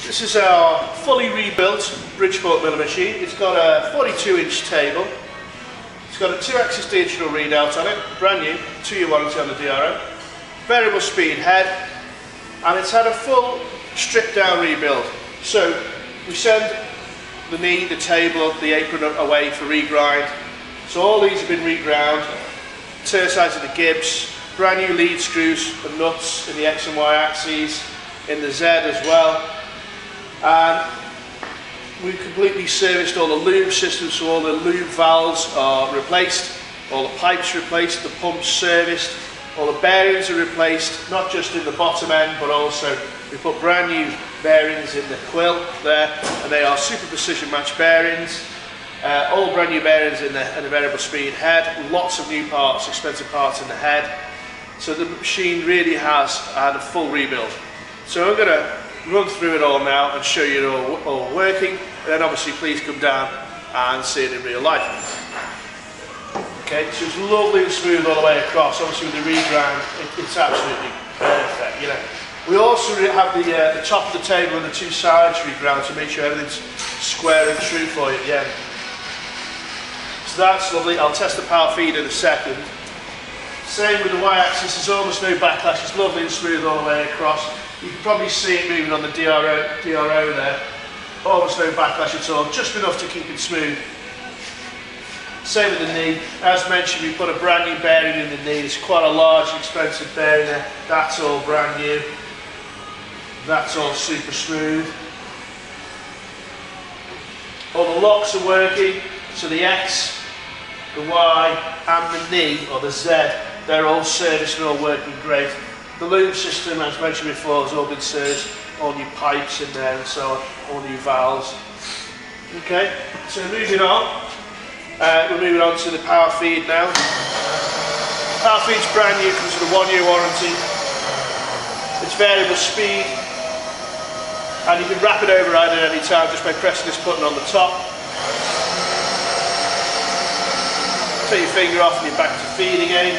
This is our fully rebuilt Bridgeport Milling machine. It's got a 42-inch table. It's got a 2-axis digital readout on it, brand new, 2-year warranty on the DRO, variable speed head, and it's had a full stripped down rebuild. So we send the knee, the table, the apron away for regrind. So all these have been reground, sides of the gibs, brand new lead screws and nuts in the X and Y axes, in the Z as well. And we've completely serviced all the lube systems, so all the lube valves are replaced, all the pipes replaced, the pumps serviced, all the bearings are replaced, not just in the bottom end, but also we put brand new bearings in the quill there, and they are super precision match bearings. All brand new bearings in the variable speed head, lots of new parts, expensive parts in the head. So the machine really has had a full rebuild. So I'm going to run through it all now and show you it all working, and then obviously please come down and see it in real life. Okay, so it's lovely and smooth all the way across. Obviously with the regrind, it's absolutely perfect. You know, we also have the top of the table and the 2 sides reground to make sure everything's square and true for you at the end. So that's lovely. I'll test the power feed in a second. Same with the Y-axis, there's almost no backlash. It's lovely and smooth all the way across. You can probably see it moving on the DRO there. Almost no backlash at all, just enough to keep it smooth. Same with the knee. As mentioned, we put a brand new bearing in the knee. It's quite a large, expensive bearing there. That's all brand new. That's all super smooth. All the locks are working, so the X, the Y, and the knee, or the Z, they're all serviced and all working great. The lube system, as mentioned before, has all been serviced, all new pipes in there and so on, all new valves. Okay, so moving on, we're moving on to the power feed now. Power feed's brand new, comes with a 1-year warranty. It's variable speed, and you can wrap it override at any time just by pressing this button on the top. Take your finger off and you're back to feed again.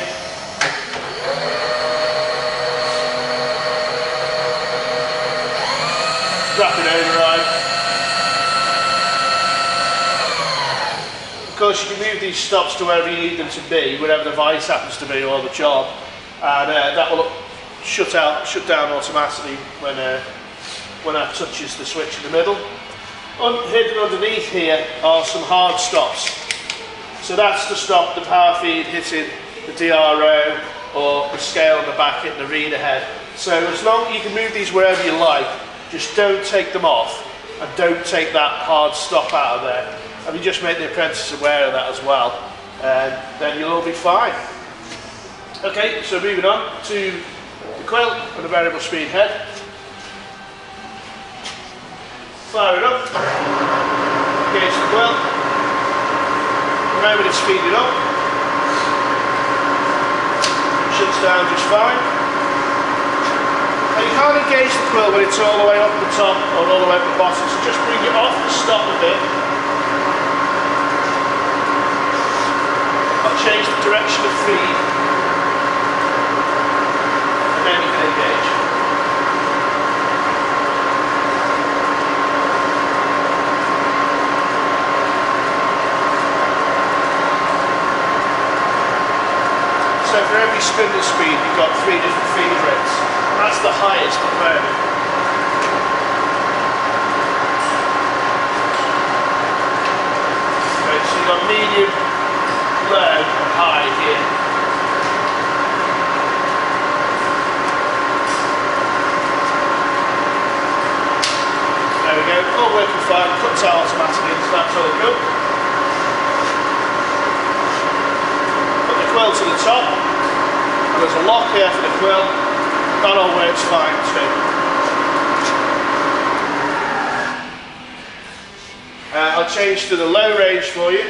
Rapid override. Of course, you can move these stops to wherever you need them to be, wherever the vice happens to be or the job, and that will shut down automatically when that touches the switch in the middle. Hidden underneath here are some hard stops. So that's to stop the power feed hitting the DRO or the scale on the back hitting the reader head. So as long as you can move these wherever you like, just don't take them off and don't take that hard stop out of there. And you just make the apprentices aware of that as well, and then you'll all be fine. Okay, so moving on to the quill and the variable speed head. Fire it up against the quill. The moment it's speeded up, shuts down just fine. Now you can't engage the quill when it's all the way up the top or all the way up the bottom, so just bring it off the stop a bit. I'll change the direction of feed, and then you can engage. So for every spindle speed, you've got 3 different feed rates. That's the highest at the moment. Okay, so you've got medium, low, and high here. There we go, all working fine, cuts out automatically, so that's all good. Put the quill to the top, and there's a lock here for the quill. That all works fine too. I'll change to the low range for you.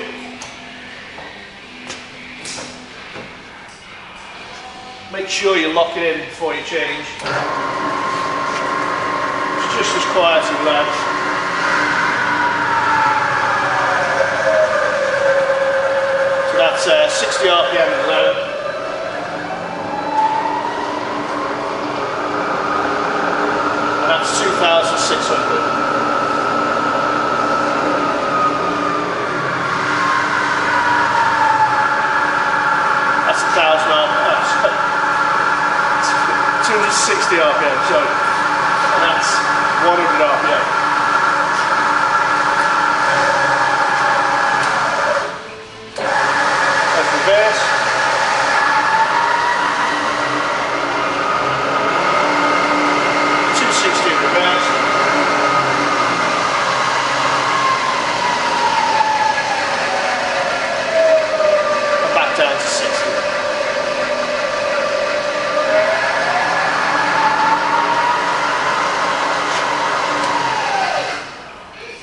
Make sure you lock it in before you change. It's just as quiet as low. So that's 60 RPM in low. That's 2,600. 60 RPM, sorry. And that's 100 RPM. That's reverse. Down to 60.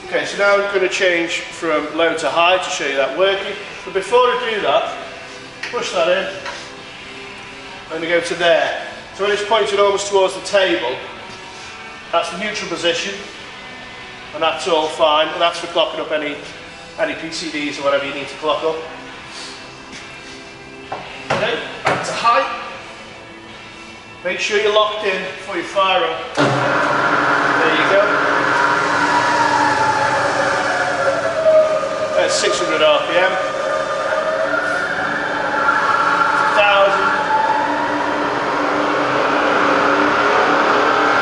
Okay, so now I'm going to change from low to high to show you that working. But before I do that, push that in. I'm going to go to there. So when it's pointed almost towards the table, that's the neutral position, and that's all fine. And that's for clocking up any PCDs or whatever you need to clock up. Okay, back to high. Make sure you're locked in before you fire up. There you go. That's 600 RPM. 1000.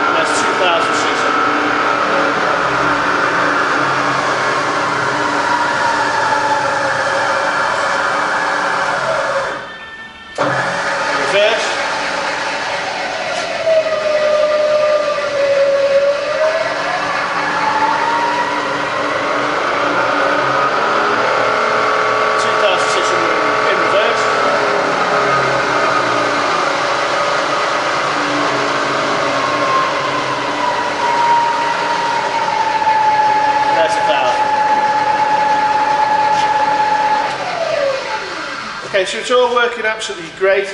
And that's 2600. Reverse. Okay, so it's all working absolutely great.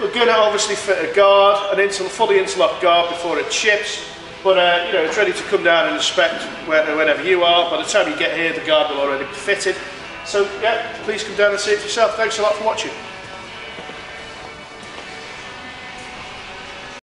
We're going to obviously fit a guard, an fully interlocked guard before it chips, but you know, it's ready to come down and inspect whenever you are. By the time you get here, the guard will already be fitted. So yeah, please come down and see it for yourself. Thanks a lot for watching.